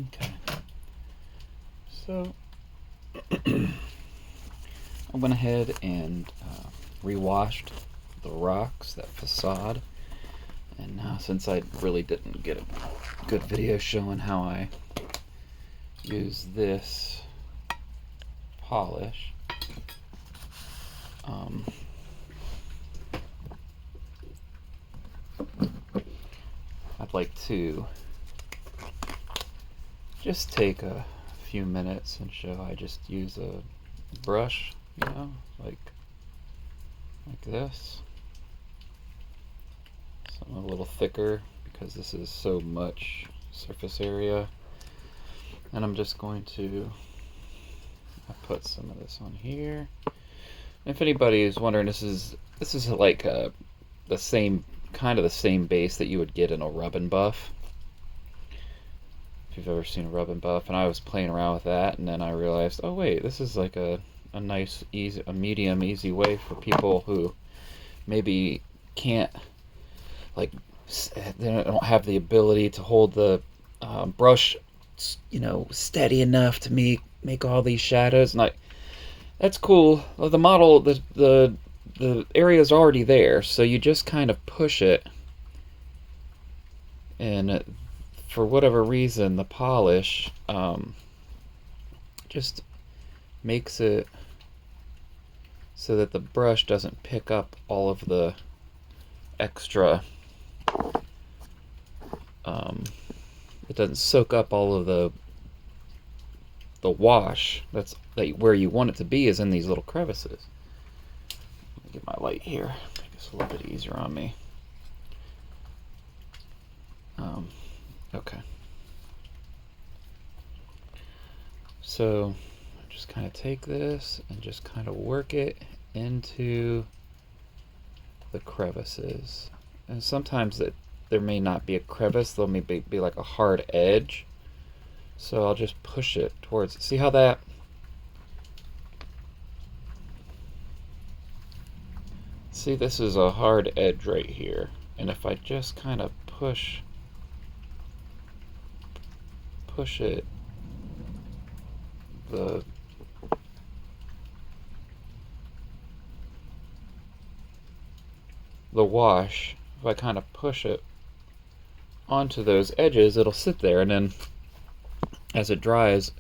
Okay. So I went ahead and rewashed the rocks, that facade. And now, since I really didn't get a good video showing how I use this polish, I'd like to just take a few minutes and show I just use a brush, like this. Something a little thicker because this is so much surface area. And I'm just going to put some of this on here. If anybody is wondering, this is like the same base that you would get in a rub and buff. If you've ever seen a rub and buff, and I was playing around with that, and then I realized, oh wait, this is like a nice, easy, a medium, easy way for people who maybe can't, like, they don't have the ability to hold the brush, steady enough to make all these shadows. And that's cool. The model, the area is already there, so you just kind of push it, and for whatever reason, the polish just makes it so that the brush doesn't pick up all of the extra, it doesn't soak up all of the wash where you want it to be, is in these little crevices. Let me get my light here, make this a little bit easier on me. Okay. So just kind of take this and just kind of work it into the crevices. And sometimes there may not be a crevice, there may be like a hard edge. So I'll just push it towards, see how that, see, this is a hard edge right here. And if I just kind of push it, the wash, if I kind of push it onto those edges, it'll sit there, and then as it dries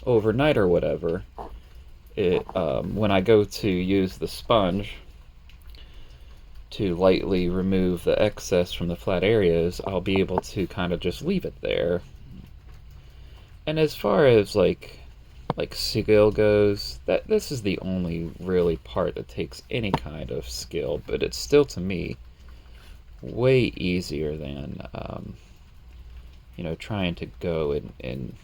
overnight or whatever, it when I go to use the sponge to lightly remove the excess from the flat areas, I'll be able to kind of just leave it there. And as far as like skill goes, this is the only really part that takes any kind of skill, but it's still, to me, way easier than trying to go and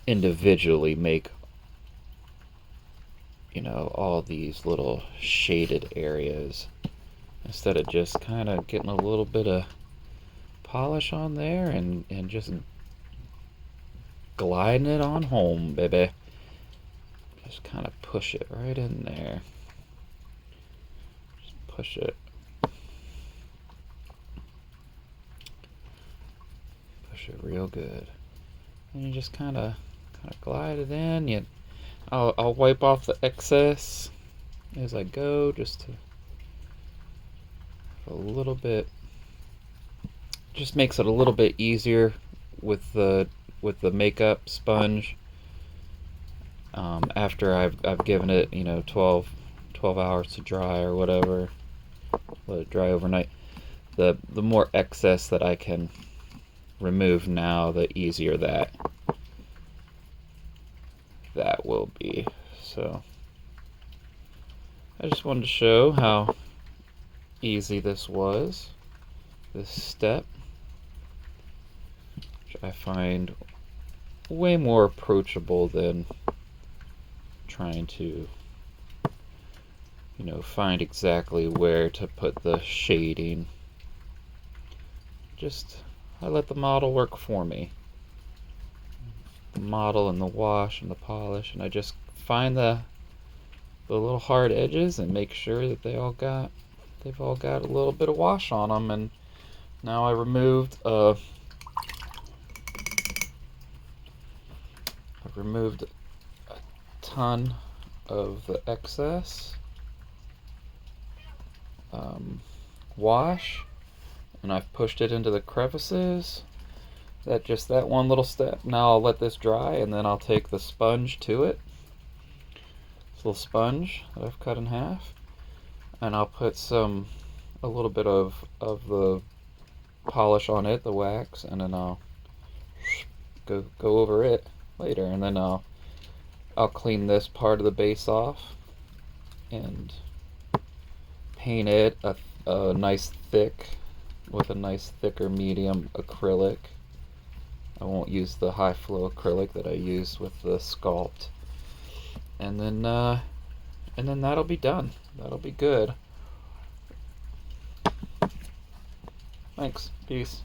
individually make all these little shaded areas, instead of just kind of getting a little bit of polish on there and just gliding it on home, baby. Just kind of push it right in there. Just push it. Push it real good. And you just kind of glide it in. I'll wipe off the excess as I go, just to a little bit. Just makes it a little bit easier with the makeup sponge, after I've given it 12 hours to dry or whatever, let it dry overnight. The more excess that I can remove now, the easier that will be. So I just wanted to show how easy this was, this step, which I find way more approachable than trying to find exactly where to put the shading. I let the model work for me, the model and the wash and the polish, and I just find the little hard edges and make sure that they've all got a little bit of wash on them. And now I removed I've removed a ton of the excess wash, and I've pushed it into the crevices. That one little step. Now I'll let this dry, and then I'll take the sponge to it. This little sponge that I've cut in half, and I'll put a little bit of the polish on it, the wax, and then I'll go over it later, and then I'll clean this part of the base off and paint it a nice thick with a nice thicker medium acrylic. I won't use the high flow acrylic that I used with the sculpt. And then that'll be done. That'll be good. Thanks. Peace.